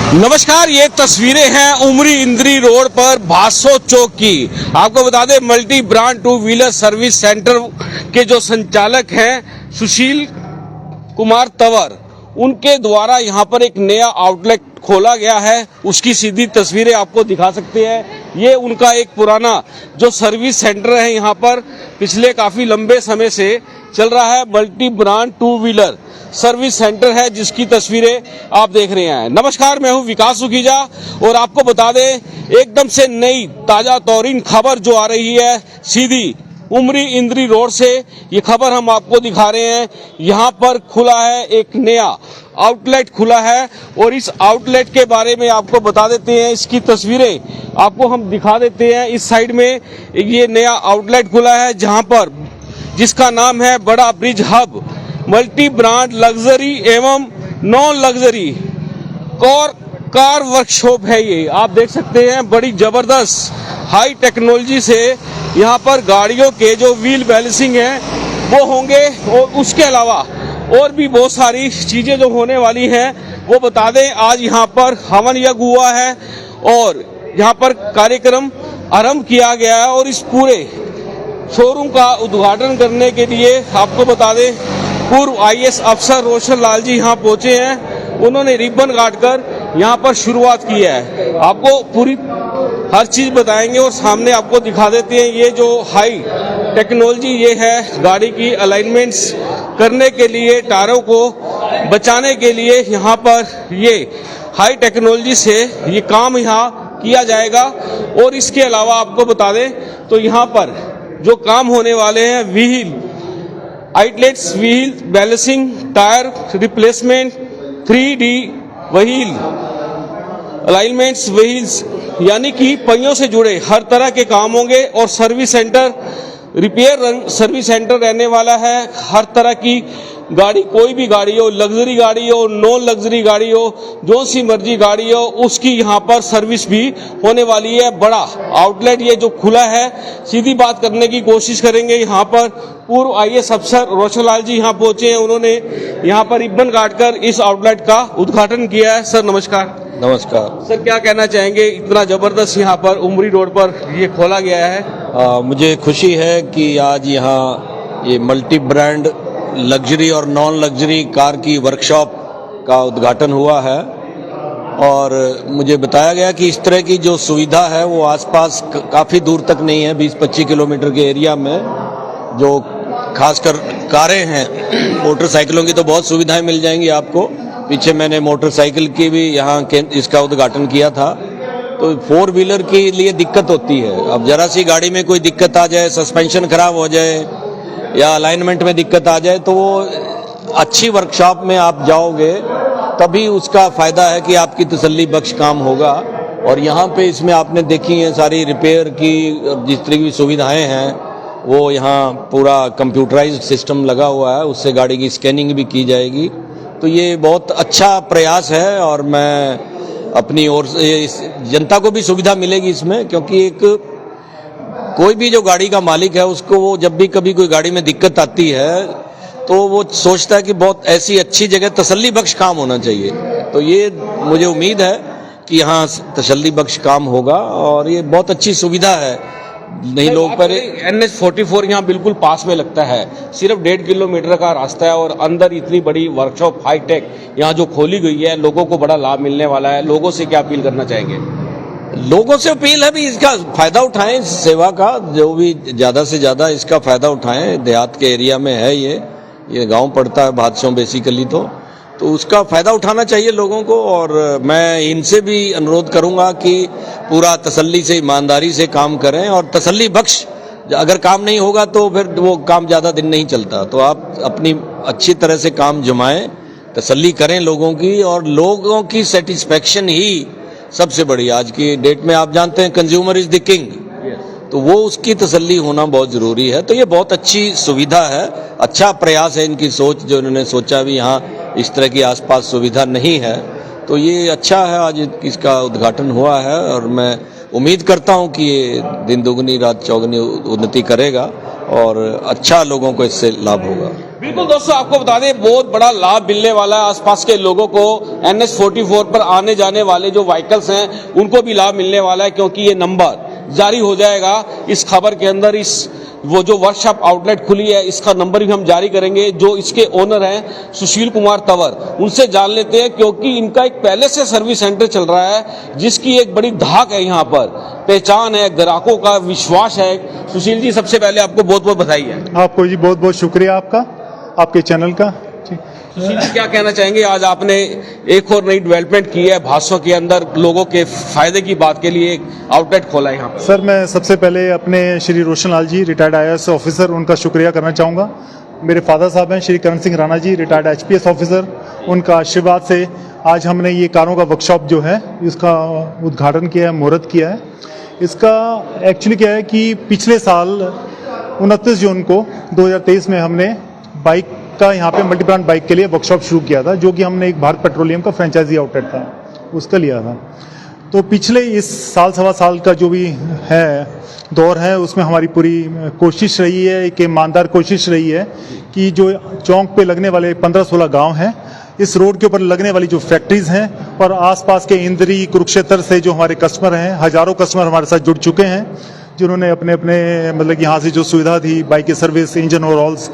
नमस्कार, ये तस्वीरें हैं उमरी इंद्री रोड पर भासो चौक की। आपको बता दें multi brand two wheeler service centre के जो संचालक हैं सुशील कुमार तंवर, उनके द्वारा यहाँ पर एक नया आउटलेट खोला गया है। उसकी सीधी तस्वीरें आपको दिखा सकते हैं। ये उनका एक पुराना जो सर्विस सेंटर है, यहाँ पर पिछले काफी लंबे समय से चल रहा है। Multi brand two wheeler service centre है, जिसकी तस्वीरें आप देख रहे हैं। नमस्कार, मैं हूं विकास सुखीजा और आपको बता दें एकदम से नई ताजा तौरीन खबर जो आ रही है सीधी उमरी इंद्री रोड से, ये खबर हम आपको दिखा रहे हैं। यहाँ पर खुला है एक नया आउटलेट खुला है और इस आउटलेट के बारे में आपको बता देते हैं। इसकी तस्वीरें आपको हम दिखा देते हैं। इस साइड में ये नया आउटलेट खुला है, जहाँ पर जिसका नाम है बड़ा bridge hub multi brand luxury एवं नॉन लग्जरी कार वर्कशॉप है। ये आप देख सकते हैं, बड़ी जबरदस्त हाई टेक्नोलॉजी से यहाँ पर गाड़ियों के जो व्हील बैलेंसिंग है वो होंगे और उसके अलावा और भी बहुत सारी चीजें जो होने वाली हैं वो बता दें। आज यहाँ पर हवन यज्ञ हुआ है और यहाँ पर कार्यक्रम आरंभ किया गया है और इस पूरे शोरूम का उद्घाटन करने के लिए आपको बता दें पूर्व IAS अफसर रोशन लाल जी यहाँ पहुंचे हैं। उन्होंने रिबन काटकर यहाँ पर शुरुआत की है। आपको पूरी हर चीज बताएंगे और सामने आपको दिखा देते हैं। ये जो हाई टेक्नोलॉजी ये है गाड़ी की अलाइनमेंट्स करने के लिए, टायरों को बचाने के लिए यहाँ पर ये हाई टेक्नोलॉजी से ये काम यहाँ किया जाएगा। और इसके अलावा आपको बता दें तो यहाँ पर जो काम होने वाले हैं wheel outlets, wheel balancing, tyre replacement, 3D wheel alignments, wheels यानी कि पहियों से जुड़े हर तरह के काम होंगे। और service centre repair service centre रहने वाला है। हर तरह की गाड़ी, कोई भी गाड़ी हो, लग्जरी गाड़ी हो, नॉन लग्जरी गाड़ी हो, जो सी मर्जी गाड़ी हो, उसकी यहाँ पर सर्विस भी होने वाली है। बड़ा आउटलेट ये जो खुला है, सीधी बात करने की कोशिश करेंगे। यहाँ पर पूर्व IAS अफसर रोशन लाल जी यहाँ पहुंचे हैं। उन्होंने यहाँ पर रिबन काटकर इस आउटलेट का उद्घाटन किया है। सर नमस्कार। नमस्कार सर, क्या कहना चाहेंगे, इतना जबरदस्त यहाँ पर उमरी रोड पर ये खोला गया है? मुझे खुशी है कि आज यहाँ ये मल्टी ब्रांड लग्जरी और नॉन लग्जरी कार की वर्कशॉप का उद्घाटन हुआ है और मुझे बताया गया कि इस तरह की जो सुविधा है वो आसपास काफ़ी दूर तक नहीं है। 20-25 किलोमीटर के एरिया में जो खासकर कारें हैं, मोटरसाइकिलों की तो बहुत सुविधाएं मिल जाएंगी आपको। पीछे मैंने मोटरसाइकिल की भी यहाँ इसका उद्घाटन किया था। तो 4 व्हीलर के लिए दिक्कत होती है। अब जरा सी गाड़ी में कोई दिक्कत आ जाए, सस्पेंशन खराब हो जाए या अलाइनमेंट में दिक्कत आ जाए, तो वो अच्छी वर्कशॉप में आप जाओगे तभी उसका फायदा है कि आपकी तसल्ली बख्श काम होगा। और यहाँ पे इसमें आपने देखी है सारी रिपेयर की जिस तरह की सुविधाएं हैं, वो यहाँ पूरा कंप्यूटराइज्ड सिस्टम लगा हुआ है, उससे गाड़ी की स्कैनिंग भी की जाएगी। तो ये बहुत अच्छा प्रयास है और मैं अपनी ओर से जनता को भी सुविधा मिलेगी इसमें, क्योंकि एक कोई भी जो गाड़ी का मालिक है उसको वो जब भी कभी कोई गाड़ी में दिक्कत आती है तो वो सोचता है कि बहुत ऐसी अच्छी जगह तसल्ली बख्श काम होना चाहिए। तो ये मुझे उम्मीद है कि यहाँ तसल्ली बख्श काम होगा और ये बहुत अच्छी सुविधा है। नहीं लोग पर NH 44 यहाँ बिल्कुल पास में लगता है, सिर्फ 1.5 किलोमीटर का रास्ता है और अंदर इतनी बड़ी वर्कशॉप हाईटेक यहाँ जो खोली गई है, लोगों को बड़ा लाभ मिलने वाला है। लोगों से क्या अपील करना चाहेंगे? लोगों से अपील है भी इसका फायदा उठाएं, इस सेवा का जो भी ज्यादा से ज्यादा इसका फायदा उठाएं। देहात के एरिया में है ये गांव पड़ता है भादसों बेसिकली, तो उसका फायदा उठाना चाहिए लोगों को। और मैं इनसे भी अनुरोध करूंगा कि पूरा तसल्ली से, ईमानदारी से काम करें और तसल्ली बख्श अगर काम नहीं होगा तो फिर वो काम ज्यादा दिन नहीं चलता। तो आप अपनी अच्छी तरह से काम जमाएं, तसल्ली करें लोगों की, और लोगों की सेटिस्फेक्शन ही सबसे बड़ी आज की डेट में। आप जानते हैं कंज्यूमर इज द किंग, तो वो उसकी तसल्ली होना बहुत जरूरी है। तो ये बहुत अच्छी सुविधा है, अच्छा प्रयास है इनकी सोच जो इन्होंने सोचा भी यहाँ इस तरह की आसपास सुविधा नहीं है। तो ये अच्छा है, आज इसका उद्घाटन हुआ है और मैं उम्मीद करता हूँ कि ये दिन दुगनी रात चौगनी उन्नति करेगा और अच्छा लोगों को इससे लाभ होगा। बिल्कुल दोस्तों, आपको बता दें बहुत बड़ा लाभ मिलने वाला है आसपास के लोगों को। NH44 पर आने जाने वाले जो व्हीकल्स हैं उनको भी लाभ मिलने वाला है, क्योंकि ये नंबर जारी हो जाएगा इस खबर के अंदर। इस वो जो वर्कशॉप आउटलेट खुली है इसका नंबर भी हम जारी करेंगे। जो इसके ओनर हैं सुशील कुमार तंवर, उनसे जान लेते हैं, क्योंकि इनका एक पहले से सर्विस सेंटर चल रहा है जिसकी एक बड़ी धाक है, यहाँ पर पहचान है, ग्राहकों का विश्वास है। सुशील जी, सबसे पहले आपको बहुत बहुत बधाई है। आपको जी बहुत बहुत शुक्रिया आपका, आपके चैनल का। सुशील जी, क्या कहना चाहेंगे? आज आपने एक और नई डेवलपमेंट की है भासो के अंदर, लोगों के फायदे की बात के लिए एक आउटलेट खोला है यहाँ पर। सर, मैं सबसे पहले अपने Shri Roshan Lal ji, retired IAS officer, उनका शुक्रिया करना चाहूँगा। मेरे फादर साहब हैं Shri Karan Singh Rana ji, retired HPS officer, उनका आशीर्वाद से आज हमने ये कारों का वर्कशॉप जो है इसका उद्घाटन किया है, मुहूर्त किया है। इसका एक्चुअली क्या है कि पिछले साल 29 जून को 2023 में हमने बाइक का यहाँ पे मल्टी ब्रांड बाइक के लिए वर्कशॉप शुरू किया था, जो कि हमने एक भारत पेट्रोलियम का फ्रेंचाइजी आउटलेट था उसका लिया था। तो पिछले इस साल सवा साल का जो भी है दौर है, उसमें हमारी पूरी कोशिश रही है, एक ईमानदार कोशिश रही है कि जो चौक पे लगने वाले 15-16 गांव हैं, इस रोड के ऊपर लगने वाली जो फैक्ट्रीज हैं और आसपास के इंद्री, कुरुक्षेत्र से जो हमारे कस्टमर हैं, हजारों कस्टमर हमारे साथ जुड़ चुके हैं, जिन्होंने अपने अपने मतलब यहाँ से जो सुविधा थी, बाइक की सर्विस, इंजन ओवरऑल्स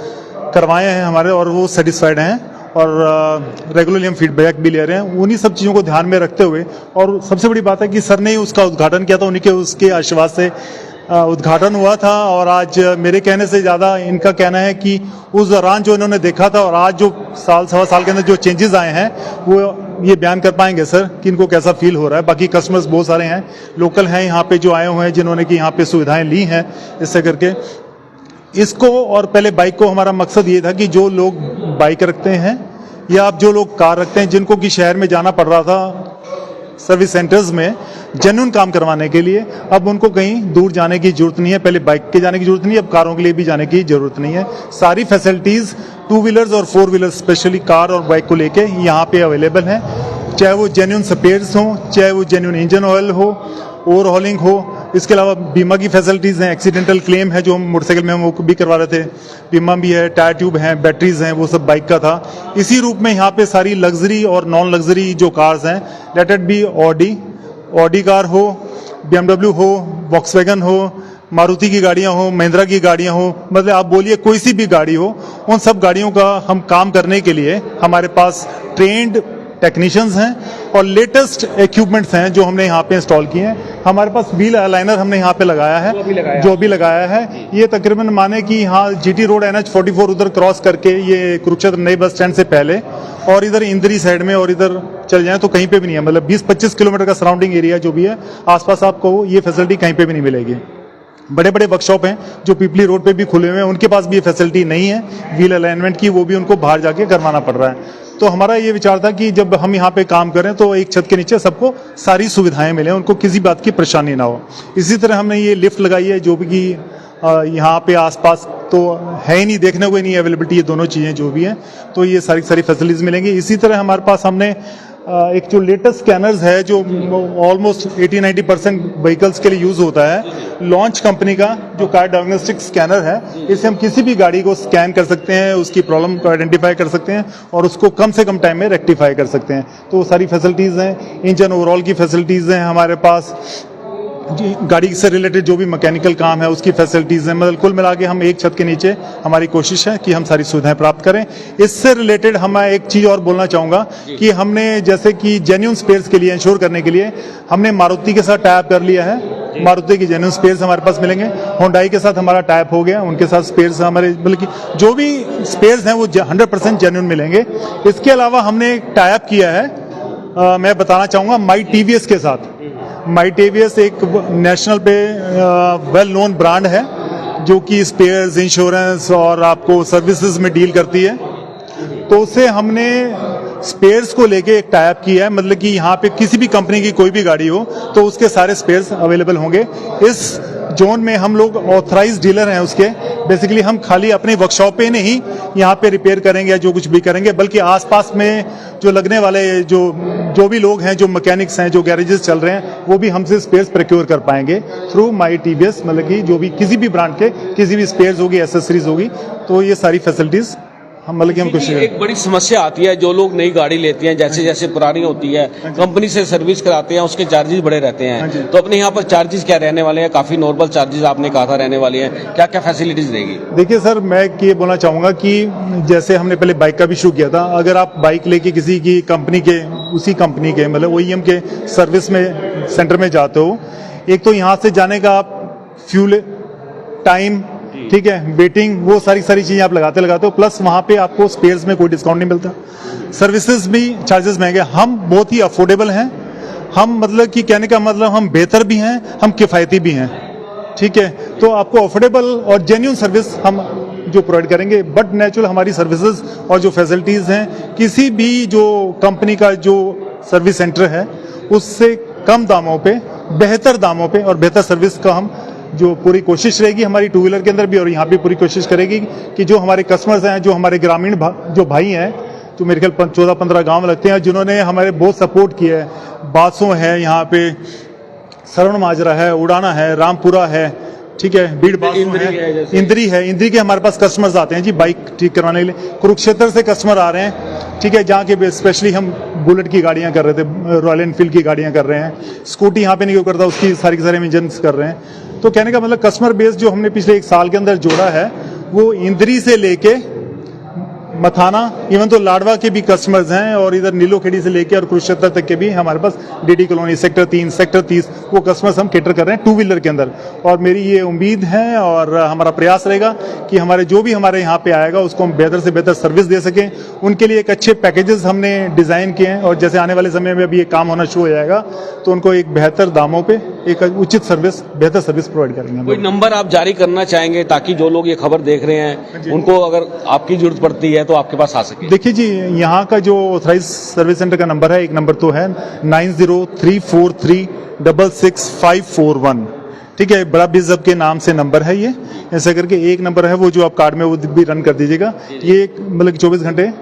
करवाए हैं हमारे, और वो सेटिस्फाइड हैं और रेगुलरली हम फीडबैक भी ले रहे हैं। उन्हीं सब चीज़ों को ध्यान में रखते हुए, और सबसे बड़ी बात है कि सर ने ही उसका उद्घाटन किया था, उन्हीं के उसके आशीर्वाद से उद्घाटन हुआ था। और आज मेरे कहने से ज़्यादा इनका कहना है कि उस दौरान जो इन्होंने देखा था और आज जो साल सवा साल के अंदर जो चेंजेस आए हैं, वो ये बयान कर पाएंगे सर कि इनको कैसा फील हो रहा है। बाकी कस्टमर्स बहुत सारे हैं, लोकल हैं यहाँ पे जो आए हुए हैं, जिन्होंने कि यहाँ पे सुविधाएं ली हैं इससे करके इसको। और पहले बाइक को हमारा मकसद ये था कि जो लोग बाइक रखते हैं या आप जो लोग कार रखते हैं, जिनको कि शहर में जाना पड़ रहा था सर्विस सेंटर्स में जेन्युइन काम करवाने के लिए, अब उनको कहीं दूर जाने की जरूरत नहीं है। पहले बाइक के जाने की जरूरत नहीं है, अब कारों के लिए भी जाने की जरूरत नहीं है। सारी फैसिलिटीज 2 व्हीलर्स और 4 व्हीलर्स स्पेशली कार और बाइक को लेके यहाँ पे अवेलेबल हैं, चाहे वो जेन्युइन स्पेयर्स हों, चाहे वो जेन्युइन इंजन ऑयल हो, ओवरहॉलिंग हो। इसके अलावा बीमा की फैसिलिटीज हैं, एक्सीडेंटल क्लेम है जो हम मोटरसाइकिल में हम वो भी करवा रहे थे, बीमा भी है, टायर ट्यूब हैं, बैटरीज हैं, वो सब बाइक का था। इसी रूप में यहाँ पे सारी लग्जरी और नॉन लग्जरी जो कार्स हैं, let it be Audi car हो, BMW हो, वॉक्सवैगन हो, मारुति की गाड़ियाँ हो, महिंद्रा की गाड़ियाँ हो, मतलब आप बोलिए कोई सी भी गाड़ी हो, उन सब गाड़ियों का हम काम करने के लिए हमारे पास ट्रेंड टेक्नीशियंस हैं और लेटेस्ट इक्विपमेंट्स हैं जो हमने यहाँ पे इंस्टॉल किए हैं। हमारे पास व्हील अलाइनर हमने यहाँ पे लगाया है, जो भी लगाया है। ये तकरीबन माने कि यहाँ GT रोड NH44 उधर क्रॉस करके ये कुरुक्षेत्र नए बस स्टैंड से पहले, और इधर इंद्री साइड में और इधर चल जाए तो कहीं पे भी नहीं है। मतलब 20-25 किलोमीटर का सराउंडिंग एरिया जो भी है आसपास, आपको ये फैसिलिटी कहीं पे भी नहीं मिलेगी। बड़े बड़े वर्कशॉप हैं जो पीपली रोड पे भी खुले हुए हैं, उनके पास भी ये फैसिलिटी नहीं है व्हील अलाइनमेंट की, वो भी उनको बाहर जाके करवाना पड़ रहा है। तो हमारा ये विचार था कि जब हम यहाँ पे काम करें तो एक छत के नीचे सबको सारी सुविधाएं मिलें, उनको किसी बात की परेशानी ना हो। इसी तरह हमने ये लिफ्ट लगाई है, जो भी कि यहाँ पे आसपास तो है ही नहीं, देखने को ही नहीं अवेलेबिलिटी, ये दोनों चीज़ें जो भी हैं, तो ये सारी फैसिलिटीज मिलेंगी। इसी तरह हमारे पास हमने एक जो लेटेस्ट स्कैनर्स है जो ऑलमोस्ट 80-90% व्हीकल्स के लिए यूज होता है, लॉन्च कंपनी का जो कार डायग्नोस्टिक स्कैनर है, इससे हम किसी भी गाड़ी को स्कैन कर सकते हैं, उसकी प्रॉब्लम को आइडेंटिफाई कर सकते हैं और उसको कम से कम टाइम में रेक्टिफाई कर सकते हैं। तो सारी फैसिलिटीज हैं, इंजन ओवरऑल की फैसिलिटीज हैं हमारे पास, गाड़ी से रिलेटेड जो भी मैकेनिकल काम है उसकी फैसिलिटीज हैं। मतलब कुल मिला के हम एक छत के नीचे हमारी कोशिश है कि हम सारी सुविधाएं प्राप्त करें। इससे रिलेटेड हम एक चीज़ और बोलना चाहूँगा कि हमने जैसे कि जेन्युइन स्पेयर्स के लिए इंश्योर करने के लिए हमने मारुति के साथ टाइप कर लिया है। मारुति की जेन्युइन स्पेयर्स हमारे पास मिलेंगे, होंडाई के साथ हमारा टाइप हो गया, उनके साथ स्पेयर्स हमारे, बल्कि जो भी स्पेयर्स हैं वो 100% जेन्युइन मिलेंगे। इसके अलावा हमने एक टाइप किया है, मैं बताना चाहूँगा, माई TVS के साथ। माई TVS एक नेशनल पे वेल नोन ब्रांड है जो कि स्पेयर्स, इंश्योरेंस और आपको सर्विसेज में डील करती है। तो उससे हमने स्पेयर्स को लेके एक टाइप किया है, मतलब कि यहाँ पे किसी भी कंपनी की कोई भी गाड़ी हो तो उसके सारे स्पेयर्स अवेलेबल होंगे। इस जोन में हम लोग ऑथराइज डीलर हैं उसके। बेसिकली हम खाली अपनी वर्कशॉप पे नहीं यहाँ पे रिपेयर करेंगे या जो कुछ भी करेंगे, बल्कि आसपास में जो लगने वाले जो भी लोग हैं, जो मैकेनिक्स हैं, जो गैरेजेस चल रहे हैं, वो भी हमसे स्पेयर्स प्रोक्योर कर पाएंगे थ्रू माई TVS। मतलब कि जो भी किसी भी ब्रांड के किसी भी स्पेयर्स होगी, एसेसरीज होगी, तो ये सारी फैसिलिटीज हम मतलब कि हम कोशिश एक बड़ी समस्या आती है, जो लोग नई गाड़ी लेते हैं, जैसे जैसे पुरानी होती है, कंपनी से सर्विस कराते हैं, उसके चार्जेस बड़े रहते हैं। तो अपने यहाँ पर चार्जेस क्या रहने वाले हैं? काफी नॉर्मल चार्जेस आपने कहा था रहने वाले हैं, क्या क्या फैसिलिटीज रहेगी? देखिए सर, मैं ये बोलना चाहूँगा कि जैसे हमने पहले बाइक का भी शुरू किया था, अगर आप बाइक लेके किसी की कंपनी के, उसी कंपनी के मतलब OEM के सर्विस में सेंटर में जाते हो, एक तो यहाँ से जाने का आप फ्यूल टाइम, ठीक है, वेटिंग, वो सारी चीजें आप लगाते हो, प्लस वहाँ पे आपको स्पेयर्स में कोई डिस्काउंट नहीं मिलता, सर्विसेज भी चार्जेस महंगे। हम बहुत ही अफोर्डेबल हैं, हम मतलब कि कहने का मतलब हम बेहतर भी हैं, हम किफ़ायती भी हैं, ठीक है। तो आपको अफोर्डेबल और जेन्युइन सर्विस हम जो प्रोवाइड करेंगे, बट नेचुरल हमारी सर्विसेज और जो फैसिलिटीज़ हैं, किसी भी जो कंपनी का जो सर्विस सेंटर है उससे कम दामों पे, बेहतर दामों पे और बेहतर सर्विस का हम जो पूरी कोशिश रहेगी हमारी टू व्हीलर के अंदर भी और यहाँ भी पूरी कोशिश करेगी कि जो हमारे कस्टमर्स हैं, जो हमारे ग्रामीण जो भाई हैं, जो मेरे ख्याल 14-15 गांव लगते हैं, जिन्होंने हमारे बहुत सपोर्ट किया है, बासों है यहाँ पे, सरवण माजरा है, उड़ाना है, रामपुरा है, ठीक है, बीड़ बासों है, इंद्री के हमारे पास कस्टमर्स आते हैं जी बाइक ठीक करवाने के लिए। कुरुक्षेत्र से कस्टमर आ रहे हैं, ठीक है, जहाँ के स्पेशली हम बुलेट की गाड़ियाँ कर रहे थे, रॉयल एनफील्ड की गाड़ियाँ कर रहे हैं, स्कूटी यहाँ पे नहीं करता, उसकी सारी के सारे हम इंजन कर रहे हैं। तो कहने का मतलब कस्टमर बेस जो हमने पिछले 1 साल के अंदर जोड़ा है, वो इंद्री से लेके मथाना, इवन तो लाडवा के भी कस्टमर्स हैं, और इधर नीलोखेड़ी से लेके और कुरुक्षेत्र तक के भी हमारे पास डीडी कॉलोनी, सेक्टर 3, सेक्टर 30, वो कस्टमर्स हम कैटर कर रहे हैं टू व्हीलर के अंदर। और मेरी ये उम्मीद है और हमारा प्रयास रहेगा कि हमारे जो भी हमारे यहाँ पे आएगा उसको हम बेहतर से बेहतर सर्विस दे सकें। उनके लिए एक अच्छे पैकेजेस हमने डिज़ाइन किए हैं, और जैसे आने वाले समय में अभी ये काम होना शुरू हो जाएगा तो उनको एक बेहतर दामों पर एक उचित सर्विस, बेहतर सर्विस प्रोवाइड करेंगे। कोई नंबर आप जारी करना चाहेंगे ताकि जो लोग ये खबर देख रहे हैं उनको अगर आपकी जरूरत पड़ती है तो आपके पास आ सके? देखिए जी, यहाँ का जो ऑथराइज सर्विस सेंटर का नंबर है, एक नंबर तो है 9034366541, ठीक है, बड़ा बिजब के नाम से नंबर है ये। ऐसा करके एक नंबर है वो जो आप कार्ड में वो भी रन कर दीजिएगा। ये मतलब 24 घंटे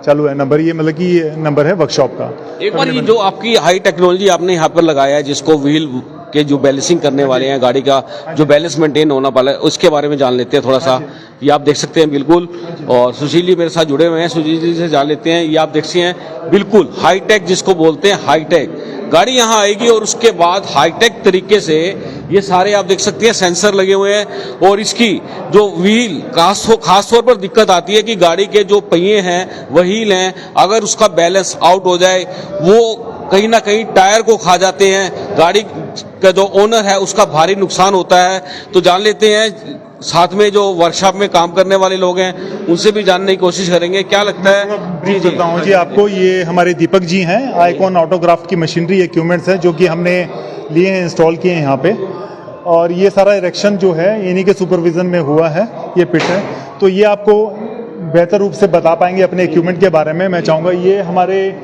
चालू है नंबर, ये मतलब कि ये नंबर है वर्कशॉप का। एक बार ये जो आपकी हाई टेक्नोलॉजी आपने यहाँ पर लगाया है, जिसको व्हील के जो बैलेंसिंग करने वाले हैं, गाड़ी का जो बैलेंस मेंटेन होना वाला है, उसके बारे में जान लेते हैं थोड़ा सा। ये आप देख सकते हैं बिल्कुल, और सुशील जी मेरे साथ जुड़े हुए हैं, सुशील जी से जान लेते हैं। ये आप देख सकते हैं बिल्कुल हाईटेक, जिसको बोलते हैं हाईटेक गाड़ी यहाँ आएगी, और उसके बाद हाईटेक तरीके से ये सारे आप देख सकते हैं सेंसर लगे हुए हैं। और इसकी जो व्हील खास तौर पर दिक्कत आती है कि गाड़ी के जो पहिए हैं, व्हील हैं, अगर उसका बैलेंस आउट हो जाए, वो कहीं ना कहीं टायर को खा जाते हैं, गाड़ी का जो ओनर है उसका भारी नुकसान होता है। तो जान लेते हैं, साथ में जो वर्कशॉप में काम करने वाले लोग हैं उनसे भी जानने की कोशिश करेंगे। क्या लगता है? ब्रीफ करता हूँ जी आपको। ये हमारे दीपक जी हैं, आइकॉन ऑटोग्राफ की मशीनरी इक्विपमेंट्स है जो कि हमने लिए हैं, इंस्टॉल किए हैं यहाँ पे, और ये सारा इरेक्शन जो है इन्हीं के सुपरविजन में हुआ है, ये पिट है। तो ये आपको बेहतर रूप से बता पाएंगे अपने इक्विपमेंट के बारे में। मैं चाहूँगा, ये हमारे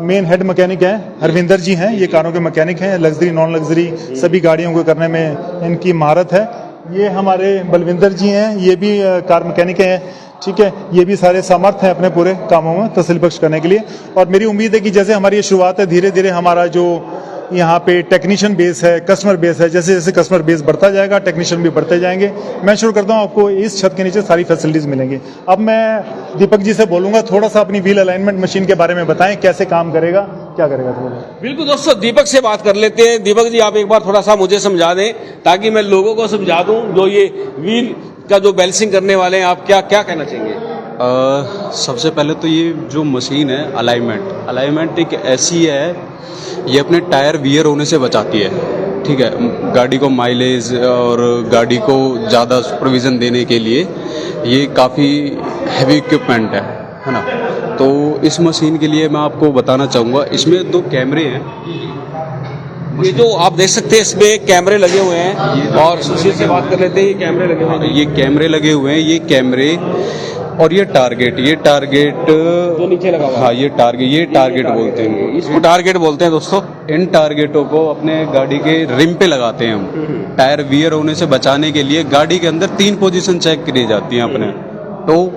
मेन हेड मैकेनिक हैं, हरविंदर जी हैं, ये कारों के मैकेनिक हैं, लग्जरी नॉन लग्जरी सभी गाड़ियों को करने में इनकी महारत है। ये हमारे बलविंदर जी हैं, ये भी कार मैकेनिक हैं, ठीक है, ये भी सारे समर्थ हैं अपने पूरे कामों में तसल्ली बख्श करने के लिए। और मेरी उम्मीद है कि जैसे हमारी ये शुरुआत है, धीरे धीरे हमारा जो यहाँ पे टेक्नीशियन बेस है, कस्टमर बेस है, जैसे जैसे कस्टमर बेस बढ़ता जाएगा टेक्नीशियन भी बढ़ते जाएंगे। मैं शुरू करता हूँ, आपको इस छत के नीचे सारी फैसिलिटीज मिलेंगी। अब मैं दीपक जी से बोलूंगा थोड़ा सा अपनी व्हील अलाइनमेंट मशीन के बारे में बताएं, कैसे काम करेगा, क्या करेगा थोड़ा। बिल्कुल दोस्तों, दीपक से बात कर लेते हैं। दीपक जी, आप एक बार थोड़ा सा मुझे समझा दें ताकि मैं लोगों को समझा दूं, जो ये व्हील का जो बैलेंसिंग करने वाले हैं, आप क्या क्या कहना चाहेंगे? सबसे पहले तो ये जो मशीन है अलाइनमेंट एक ऐसी है, ये अपने टायर वियर होने से बचाती है, ठीक है, गाड़ी को माइलेज और गाड़ी को ज़्यादा सुपरविज़न देने के लिए ये काफ़ी हैवी इक्विपमेंट है ना। तो इस मशीन के लिए मैं आपको बताना चाहूँगा, इसमें 2 कैमरे हैं। ये जो आप देख सकते हैं इसमें कैमरे लगे हुए हैं, और सुशील से बात कर लेते हैं। ये कैमरे लगे हुए हैं, ये कैमरे लगे हुए हैं, ये कैमरे और ये टारगेट जो नीचे लगा हुआ है, हाँ, ये टारगेट बोलते हैं, इसको टारगेट बोलते हैं दोस्तों। इन टारगेटों को अपने गाड़ी के रिम पे लगाते हैं हम, टायर वियर होने से बचाने के लिए। गाड़ी के अंदर 3 पोजीशन चेक करी जाती हैं अपने, टो,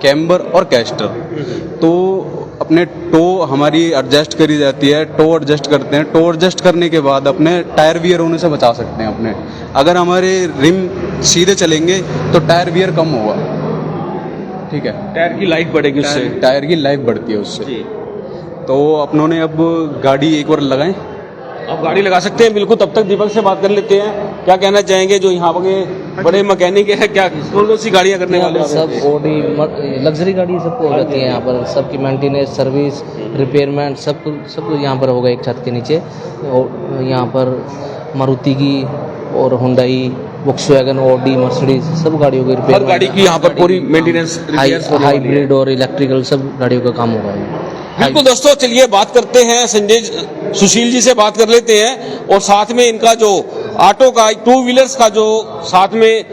कैम्बर और कैस्टर। तो अपने टो हमारी एडजस्ट करी जाती है, टो एडजस्ट करते हैं, टो एडजस्ट करने के बाद अपने टायर वियर होने से बचा सकते हैं अपने। अगर हमारे रिम सीधे चलेंगे तो टायर वियर कम होगा, ठीक है, टायर की लाइफ बढ़ेगी उससे। टायर की लाइफ बढ़ती है उससे। जी। तो अपनों ने अब गाड़ी एक बार लगाएं। अब गाड़ी लगा सकते हैं बिल्कुल। तब तक दीपक से बात कर लेते हैं, क्या कहना चाहेंगे जो यहाँ के बड़े मैकेनिक है, क्या कौन सी गाड़ियाँ करने वाले हैं? सब ऑडी लग्जरी गाड़ी सबको हो जाती है यहाँ पर, सबकी मेंटेनेंस, सर्विस, रिपेयरमेंट सब कुछ यहाँ पर होगा एक छत के नीचे। और यहाँ पर मारुति की और हुंडई, वोक्सवैगन, ऑडी, मर्सिडीज सब गाड़ियों की हर गाड़ी की यहाँ पर पूरी मेंटेनेंस, हाइब्रिड और इलेक्ट्रिकल सब गाड़ियों का काम होगा। बिल्कुल दोस्तों, चलिए बात करते हैं संजय सुशील जी से बात कर लेते हैं, और साथ में इनका जो ऑटो का, टू व्हीलर्स का जो साथ में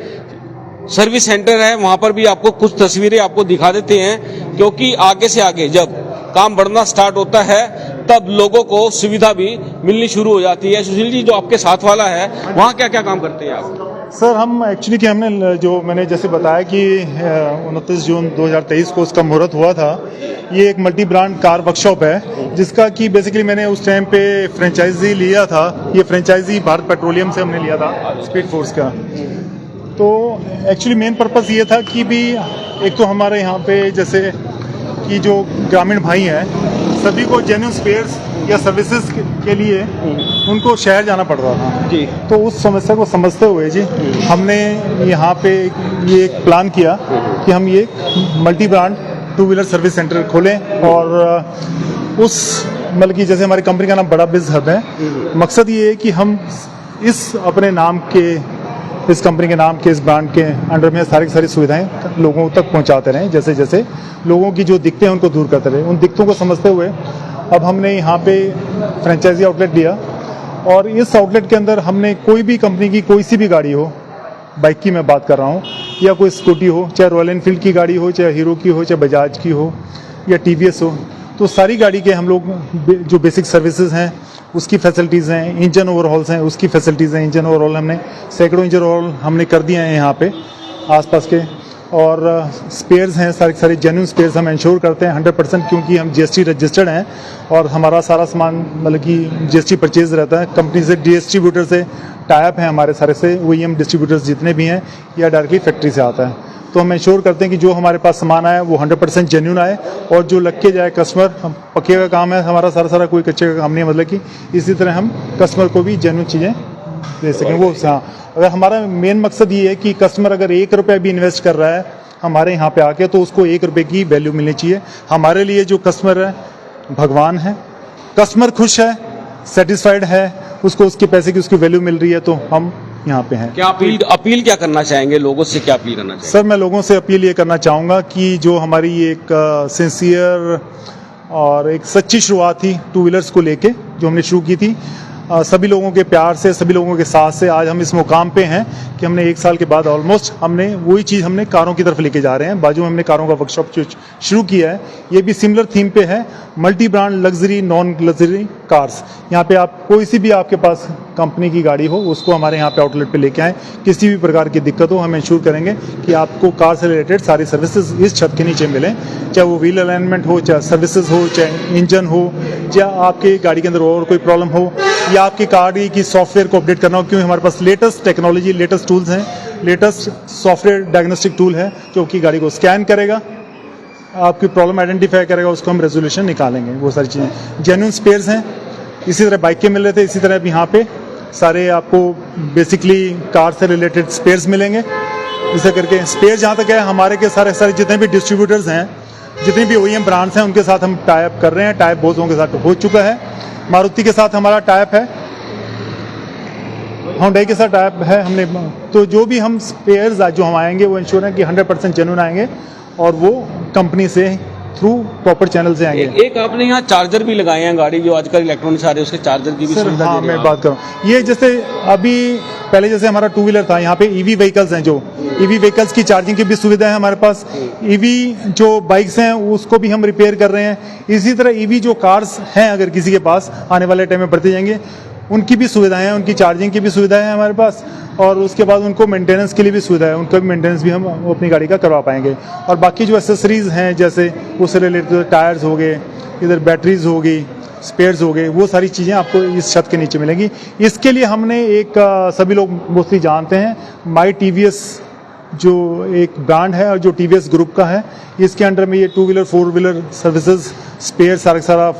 सर्विस सेंटर है, वहां पर भी आपको कुछ तस्वीरें आपको दिखा देते हैं, क्योंकि आगे से आगे जब काम बढ़ना स्टार्ट होता है तब लोगों को सुविधा भी मिलनी शुरू हो जाती है। सुशील जी, जो आपके साथ वाला है वहाँ क्या क्या काम करते हैं आप? सर, हम एक्चुअली कि हमने जो मैंने जैसे बताया कि 29 जून 2023 को उसका मुहूर्त हुआ था। ये एक मल्टी ब्रांड कार वर्कशॉप है, जिसका कि बेसिकली मैंने उस टाइम पे फ्रेंचाइजी लिया था। ये फ्रेंचाइजी भारत पेट्रोलियम से हमने लिया था, स्पीड फोर्स का। तो एक्चुअली मेन पर्पस ये था कि भी एक तो हमारे यहाँ पे जैसे कि जो ग्रामीण भाई हैं, सभी को जेन्युइन स्पेयर्स या सर्विसेज के लिए उनको शहर जाना पड़ रहा था जी। तो उस समस्या को समझते हुए जी हमने यहाँ पे ये एक प्लान किया कि हम ये multi brand two wheeler service centre खोलें। और उस मतलब कि जैसे हमारी कंपनी का नाम बड़ा बिज हब है, मकसद ये है कि हम इस अपने नाम के, इस कंपनी के नाम के, इस ब्रांड के अंडर में सारी सुविधाएं लोगों तक पहुंचाते रहें। जैसे जैसे लोगों की जो दिक्कतें हैं उनको दूर करते रहे। उन दिक्कतों को समझते हुए अब हमने यहाँ पे फ्रेंचाइजी आउटलेट दिया, और इस आउटलेट के अंदर हमने कोई भी कंपनी की कोई सी भी गाड़ी हो, बाइक की मैं बात कर रहा हूँ, या कोई स्कूटी हो, चाहे रॉयल एनफील्ड की गाड़ी हो, चाहे हीरो की हो, चाहे बजाज की हो, या टीवीएस हो, तो सारी गाड़ी के हम लोग जो बेसिक सर्विसेज हैं उसकी फैसिलिटीज़ हैं, इंजन ओवरहॉल्स हैं उसकी फैसिलिटीज़ हैं। इंजन ओवरहॉल हमने सैकड़ों इंजन ओवरहॉल हमने कर दिए हैं यहाँ पे आसपास के, और स्पेयर्स हैं, सारे जेन्युइन स्पेयर्स हम इंश्योर करते हैं 100%, क्योंकि हम जीएसटी रजिस्टर्ड हैं और हमारा सारा सामान मतलब कि जीएसटी परचेज रहता है। कंपनी से, डिस्ट्रीब्यूटर से टाइप है हमारे सारे से, ओईएम डिस्ट्रीब्यूटर्स जितने भी हैं, या डायरेक्टली फैक्ट्री से आता है। तो हम इंश्योर करते हैं कि जो हमारे पास सामान आए वो 100% जेन्युइन आए, और जो लग के जाए कस्टमर, हम पक्के का काम है हमारा सारा, कोई कच्चे का काम नहीं है। मतलब कि इसी तरह हम कस्टमर को भी जेन्युइन चीज़ें दे सकें। वो हाँ, अगर हमारा मेन मकसद ये है कि कस्टमर अगर 1 रुपया भी इन्वेस्ट कर रहा है हमारे यहाँ पे आके, तो उसको 1 रुपये की वैल्यू मिलनी चाहिए। हमारे लिए जो कस्टमर है भगवान है। कस्टमर खुश है, सेटिस्फाइड है, उसको उसके पैसे की उसकी वैल्यू मिल रही है, तो हम यहाँ पे हैं। क्या अपील क्या करना चाहेंगे लोगों से, क्या अपील करना चाहेंगे? सर, मैं लोगों से अपील ये करना चाहूँगा कि जो हमारी एक सिंसियर और एक सच्ची शुरुआत थी टू व्हीलर्स को लेके, जो हमने शुरू की थी, सभी लोगों के प्यार से, सभी लोगों के साथ से आज हम इस मुकाम पे हैं कि हमने 1 साल के बाद ऑलमोस्ट हमने वही चीज़ हमने कारों की तरफ लेके जा रहे हैं। बाजू में हमने कारों का वर्कशॉप शुरू किया है, ये भी सिमिलर थीम पे है, multi brand luxury, non luxury cars. यहाँ पे आप कोई सी भी आपके पास कंपनी की गाड़ी हो उसको हमारे यहाँ पे आउटलेट पे लेके आएँ। किसी भी प्रकार की दिक्कत हो हम इंश्योर करेंगे कि आपको कार से रिलेटेड सारी सर्विसेज इस छत के नीचे मिलें, चाहे वो व्हील अलाइनमेंट हो, चाहे सर्विसेज हो, चाहे इंजन हो, या आपकी गाड़ी के अंदर और कोई प्रॉब्लम हो, या आपकी गाड़ी की सॉफ्टवेयर को अपडेट करना हो। क्योंकि हमारे पास लेटेस्ट टेक्नोलॉजी, लेटेस्ट टूल्स हैं, लेटेस्ट सॉफ्टवेयर डायग्नोस्टिक टूल है जो कि गाड़ी को स्कैन करेगा, आपकी प्रॉब्लम आइडेंटिफाई करेगा, उसको हम रेजोल्यूशन निकालेंगे। वो सारी चीज़ें जेन्युइन स्पेयर्स हैं। इसी तरह बाइक के मिल रहे थे, इसी तरह भी यहाँ पे सारे आपको बेसिकली कार से रिलेटेड स्पेयर्स मिलेंगे। इसे करके स्पेयर जहाँ तक है, हमारे के सारे जितने भी डिस्ट्रीब्यूटर्स हैं, जितने भी ओईएम ब्रांड्स हैं, उनके साथ हम टाइप कर रहे हैं। टाइप बहुत लोगों के साथ हो चुका है। मारुति के साथ हमारा टाइप है, होंडा के साथ टाइप है हमने। तो जो भी हम स्पेयर्स जो हम आएंगे वो इंश्योर है कि 100% जेन्युइन आएंगे, और वो कंपनी से थ्रू प्रॉपर चैनल से आएंगे। एक आपने यहाँ चार्जर भी लगाए हैं, गाड़ी जो आजकल इलेक्ट्रॉनिक्स आ रही है उसके चार्जर की भी सुविधा हाँ, दे रहे मैं हैं बात करूँ, ये जैसे अभी पहले जैसे हमारा टू व्हीलर था, यहाँ पे ईवी व्हीकल्स हैं, जो ईवी व्हीकल्स की चार्जिंग की भी सुविधा है हमारे पास। ईवी जो बाइक्स हैं उसको भी हम रिपेयर कर रहे हैं। इसी तरह ईवी जो कार्स हैं अगर किसी के पास आने वाले टाइम में बढ़ते जाएंगे, उनकी भी सुविधाएं हैं, उनकी चार्जिंग की भी सुविधाएं हैं हमारे पास, और उसके बाद उनको मेंटेनेंस के लिए भी सुविधा है, उनका भी मेंटेनेंस भी हम अपनी गाड़ी का करवा पाएंगे। और बाकी जो एसेसरीज हैं जैसे उससे रिलेटेड टायर्स हो गए, इधर बैटरीज हो गई, स्पेयर्स हो गए, वो सारी चीज़ें आपको इस छत के नीचे मिलेंगी। इसके लिए हमने एक सभी लोग मोस्टली जानते हैं, माई टीवीएस जो एक ब्रांड है और जो टीवीएस ग्रुप का है, इसके अंडर में ये 2 व्हीलर 4 व्हीलर सर्विसेज, स्पेयर, सारा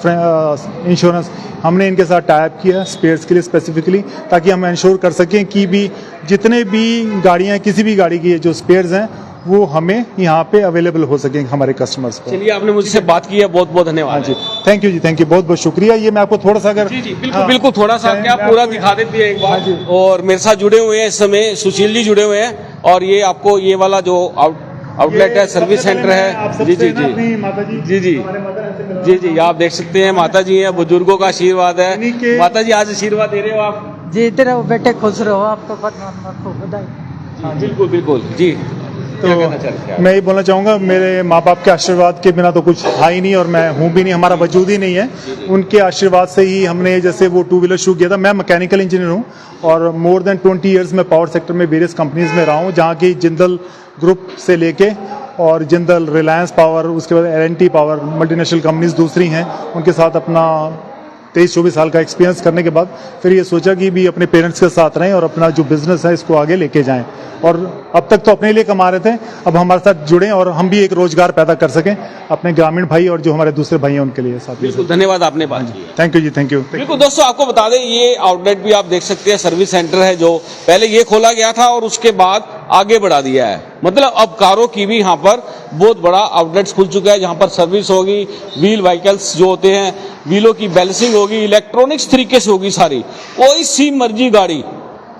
इंश्योरेंस हमने इनके साथ टाइप किया स्पेयर्स के लिए स्पेसिफिकली, ताकि हम इंश्योर कर सकें कि भी जितने भी गाड़ियाँ हैं, किसी भी गाड़ी की जो स्पेयर्स हैं वो हमें यहाँ पे अवेलेबल हो सकें हमारे कस्टमर्स को। चलिए, आपने मुझसे बात की है, बहुत बहुत धन्यवाद जी, thank you ji, thank you, बहुत बहुत शुक्रिया। ये मैं आपको थोड़ा सा अगर जी बिल्कुल बिल्कुल थोड़ा सा क्या पूरा दिखा देते हैं एक बार। और मेरे साथ जुड़े हुए हैं इस समय सुशील जी जुड़े हुए हैं, और ये आपको ये वाला जो आउटलेट है, सर्विस सेंटर है। जी जी जी माता जी जी जी जी जी, आप देख सकते हैं माता जी हैं, बुजुर्गों का आशीर्वाद है। माता जी आज आशीर्वाद दे रहे हो आप? जीते रहो बेटे, खुश रहो, आपको परमात्मा को बधाई। हाँ बिल्कुल बिल्कुल जी। तो मैं ये बोलना चाहूँगा, मेरे माँ बाप के आशीर्वाद के बिना तो कुछ है ही नहीं, और मैं हूँ भी नहीं, हमारा वजूद ही नहीं है। उनके आशीर्वाद से ही हमने जैसे वो 2 व्हीलर शुरू किया था। मैं मैकेनिकल इंजीनियर हूँ और मोर देन 20 ईयर्स में पावर सेक्टर में वेरियस कंपनीज में रहा हूँ, जहाँ की जिंदल ग्रुप से लेके और जिंदल, रिलायंस पावर, उसके बाद L&T पावर, मल्टीनेशनल कंपनीज दूसरी हैं, उनके साथ अपना 23-24 साल का एक्सपीरियंस करने के बाद फिर ये सोचा कि भी अपने पेरेंट्स के साथ रहें और अपना जो बिजनेस है इसको आगे लेके जाएं। और अब तक तो अपने लिए कमा रहे थे, अब हमारे साथ जुड़ें और हम भी एक रोजगार पैदा कर सकें अपने ग्रामीण भाई और जो हमारे दूसरे भाई हैं उनके लिए। साथ बिल्कुल धन्यवाद, आपने बात की। Thank you ji, thank you. बिल्कुल दोस्तों, आपको बता दें ये आउटलेट भी आप देख सकते हैं, सर्विस सेंटर है जो पहले ये खोला गया था और उसके बाद आगे बढ़ा दिया है। मतलब अब कारों की भी यहाँ पर बहुत बड़ा आउटलेट्स खुल चुका है, जहाँ पर सर्विस होगी, व्हील व्हीकल्स जो होते हैं, व्हीलों की बैलेंसिंग होगी, इलेक्ट्रॉनिक्स तरीके से होगी सारी। कोई सी मर्जी गाड़ी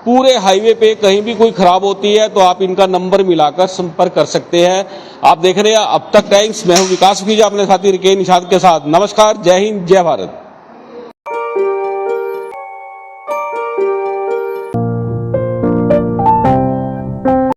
पूरे हाईवे पे कहीं भी कोई खराब होती है तो आप इनका नंबर मिलाकर संपर्क कर सकते हैं। आप देख रहे हैं अब तक टाइम्स, मैं हूं विकास सुखीजा अपने साथी रिकेन निषाद के साथ। नमस्कार, जय हिंद, जय भारत।